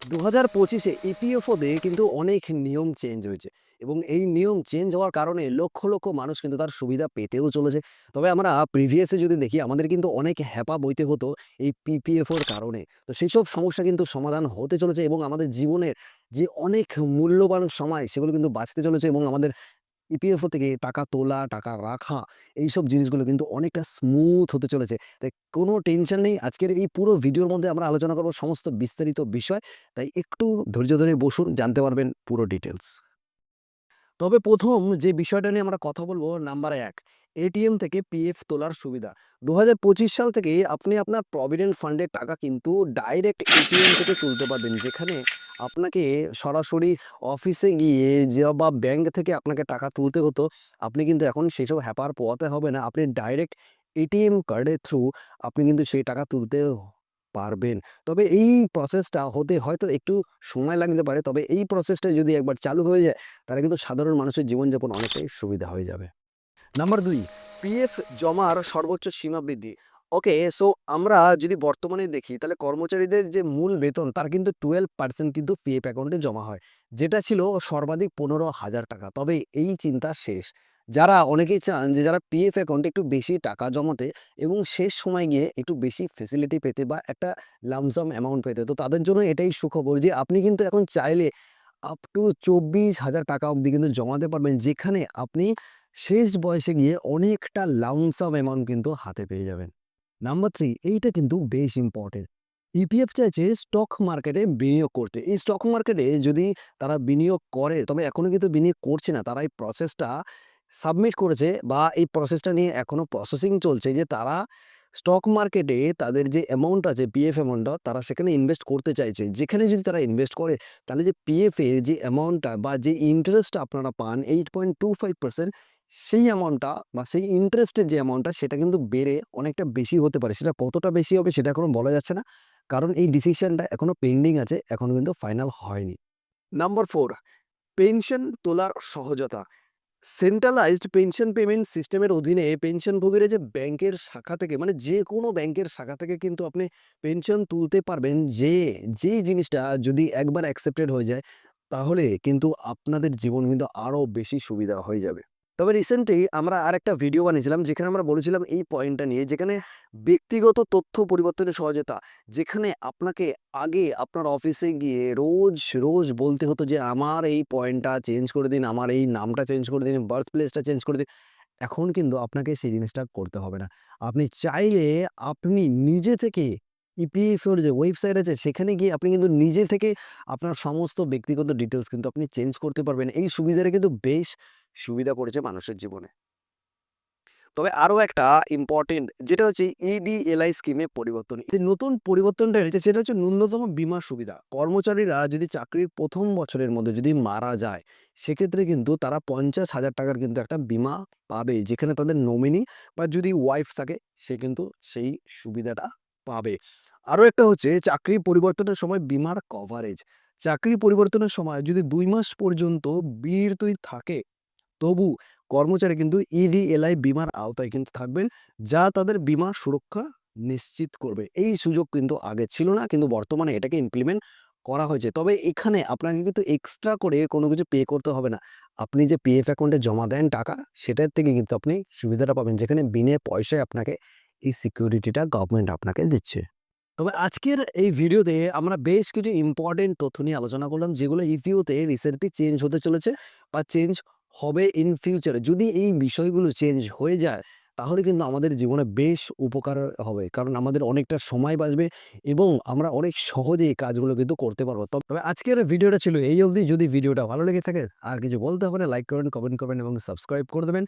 2025-এ ইপিএফওতে কিন্তু অনেক নিয়ম চেঞ্জ হয়েছে এবং এই নিয়ম চেঞ্জ হওয়ার কারণে লক্ষ, লক্ষ মানুষ কিন্তু তার সুবিধা পেতেও চলেছে। তবে আমরা প্রিভিয়াসে যদি দেখি আমাদের কিন্তু অনেক হ্যাপা বইতে হতো এই পিপিএফওর কারণে। তো সেইসব সমস্যা কিন্তু সমাধান হতে চলেছে এবং আমাদের জীবনের যে অনেক মূল্যবান সময় সেগুলো কিন্তু বাঁচতে চলেছে এবং আমাদের ইপিএফও থেকে টাকা তোলা, টাকা রাখা এইসব জিনিসগুলো কিন্তু অনেকটা স্মুথ হতে চলেছে। তাই কোনো টেনশন নেই। আজকের এই পুরো ভিডিওর মধ্যে আমরা আলোচনা করব সমস্ত বিস্তারিত বিষয়। তাই একটু ধৈর্য ধরে বসুন, জানতে পারবেন পুরো ডিটেইলস। তবে ১ম যে বিষয়টা নিয়ে আমরা কথা বলব, নাম্বার ১, এটিএম থেকে পিএফ তোলার সুবিধা। ২০২৫ সাল থেকে আপনি আপনার প্রভিডেন্ট ফান্ডের টাকা কিন্তু ডাইরেক্ট এটিএম থেকে তুলতে পারবেন। যেখানে আপনাকে সরাসরি অফিসে গিয়ে বা ব্যাংক থেকে আপনাকে টাকা তুলতে হতো, আপনি কিন্তু এখন সেসব হ্যাপার পোহাতে হবে না। আপনি ডাইরেক্ট এটিএম কার্ডের থ্রু আপনি কিন্তু সেই টাকা তুলতে পারবেন। তবে এই প্রসেসটা হতে হয়তো একটু সময় লাগতে পারে। তবে এই প্রসেসটা যদি একবার চালু হয়ে যায় তাহলে কিন্তু সাধারণ মানুষের জীবনযাপন অনেকটাই সুবিধা হয়ে যাবে। নাম্বার ২, পিএফ জমার সর্বোচ্চ সীমা বৃদ্ধি। ওকে, সো আমরা যদি বর্তমানে দেখি তাহলে কর্মচারীদের যে মূল বেতন তার কিন্তু 12% কিন্তু পিএফ অ্যাকাউন্টে জমা হয়। যেটা ছিল সর্বাধিক ৳১৫,০০০। তবে এই চিন্তা শেষ। যারা অনেকেই চান যে যারা পিএফ অ্যাকাউন্টে একটু বেশি টাকা জমাতে এবং শেষ সময় গিয়ে একটু বেশি ফেসিলিটি পেতে বা একটা লামসাম অ্যামাউন্ট পেতে, তো তাদের জন্য এটাই সুখবর যে আপনি কিন্তু এখন চাইলে আপ টু ৳২৪,০০০ অবধি কিন্তু জমাতে পারবেন। যেখানে আপনি শেষ বয়সে গিয়ে অনেকটা লামসাম অ্যামাউন্ট কিন্তু হাতে পেয়ে যাবেন। নাম্বার ৩, এইটা কিন্তু বেশ ইম্পোর্টেন্ট। ইপিএফ চাইছে স্টক মার্কেটে বিনিয়োগ করতে। এই স্টক মার্কেটে যদি তারা বিনিয়োগ করে, তবে এখনো কিন্তু বিনিয়োগ করছে না। তারা এই প্রসেসটা সাবমিট করেছে বা এই প্রসেসটা নিয়ে এখনো প্রসেসিং চলছে যে তারা স্টক মার্কেটে তাদের যে অ্যামাউন্ট আছে পিএফ অ্যামাউন্টটা তারা সেখানে ইনভেস্ট করতে চাইছে। যেখানে যদি তারা ইনভেস্ট করে তাহলে যে পিএফ এর যে অ্যামাউন্টটা বা যে ইন্টারেস্টটা আপনারা পান 8.25%, সেই অ্যামাউন্টটা বা সেই ইন্টারেস্টের যে অ্যামাউন্টটা সেটা কিন্তু বেড়ে অনেকটা বেশি হতে পারে। সেটা কতটা বেশি হবে সেটা এখনো বলা যাচ্ছে না। কারণ এই ডিসিশনটা এখনো পেন্ডিং আছে, এখনো কিন্তু ফাইনাল হয়নি। নাম্বার 4, পেনশন তোলার সহজতা। সেন্ট্রালাইজড পেনশন পেমেন্ট সিস্টেমের অধীনে পেনশনভোগীরা যে ব্যাংকের শাখা থেকে, মানে যে কোনো ব্যাংকের শাখা থেকে কিন্তু আপনি পেনশন তুলতে পারবেন। যেই জিনিসটা যদি একবার অ্যাকসেপ্টেড হয়ে যায় তাহলে কিন্তু আপনাদের জীবন কিন্তু আরো বেশি সুবিধা হয়ে যাবে। তবে রিসেন্টলি আমরা আরেকটা ভিডিও বানিয়েছিলাম যেখানে আমরা বলেছিলাম এই পয়েন্টটা নিয়ে, যেখানে ব্যক্তিগত তথ্য পরিবর্তনের সহজতা, যেখানে আপনাকে আগে আপনার অফিসে গিয়ে রোজ, রোজ বলতে হতো যে আমার এই পয়েন্টটা চেঞ্জ করে দিন, আমার এই নামটা চেঞ্জ করে দিন, বার্থ প্লেসটা চেঞ্জ করে দিন। এখন কিন্তু আপনাকে সেই জিনিসটা করতে হবে না। আপনি চাইলে আপনি নিজে থেকে ইপিএফওর যে ওয়েবসাইট আছে সেখানে গিয়ে আপনি কিন্তু নিজে থেকে আপনার সমস্ত ব্যক্তিগত ডিটেইলস কিন্তু আপনি চেঞ্জ করতে পারবেন। এই সুবিধাটা কিন্তু বেশ সুবিধা করেছে মানুষের জীবনে। তবে আরো একটা ইম্পোর্টেন্ট যেটা হচ্ছে ইডিএলআই স্কিমে পরিবর্তন। যে নতুন পরিবর্তনটা এনেছে সেটা হচ্ছে ন্যূনতম বীমা সুবিধা। কর্মচারীরা যদি চাকরির ১ম বছরের মধ্যে যদি মারা যায়, সেক্ষেত্রে কিন্তু তারা ৳৫০,০০০ কিন্তু একটা বীমা পাবে। যেখানে তাদের নমিনি বা যদি ওয়াইফ থাকে সে কিন্তু সেই সুবিধাটা পাবে। আরো একটা হচ্ছে চাকরি পরিবর্তনের সময় বীমার কভারেজ। চাকরি পরিবর্তনের সময় যদি ২ মাস পর্যন্ত বিরতি থাকে তবু কর্মচারী কিন্তু ইডিএলআই বীমার আওতায় কিন্তু থাকবেন, যা তাদের বীমা সুরক্ষা নিশ্চিত করবে। এই সুযোগ কিন্তু আগে ছিল না, কিন্তু বর্তমানে এটাকে ইমপ্লিমেন্ট করা হয়েছে। তবে এখানে আপনাকে কিন্তু এক্সট্রা করে কোনো কিছু পে করতে হবে না। আপনি যে পিএফ অ্যাকাউন্টে জমা দেন টাকা, সেটার থেকে কিন্তু আপনি সুবিধাটা পাবেন, যেখানে বিনে পয়সায় আপনাকে এই সিকিউরিটিটা গভর্নমেন্ট আপনাকে দিচ্ছে। তবে আজকের এই ভিডিওতে আমরা বেশ কিছু ইম্পর্টেন্ট তথ্য নিয়ে আলোচনা করলাম, যেগুলো ইপিওতে রিসেন্টলি চেঞ্জ হতে চলেছে বা চেঞ্জ হবে ইন ফিউচারে। যদি এই বিষয়গুলো চেঞ্জ হয়ে যায় তাহলে কিন্তু আমাদের জীবনে বেশ উপকার হবে, কারণ আমাদের অনেকটা সময় বাঁচবে এবং আমরা অনেক সহজে এই কাজগুলো কিন্তু করতে পারবো। তবে আজকের ভিডিওটা ছিল এই অবধি। যদি ভিডিওটা ভালো লেগে থাকে আর কিছু বলতে হবে না, লাইক করবেন, কমেন্ট করবেন এবং সাবস্ক্রাইব করে দেবেন।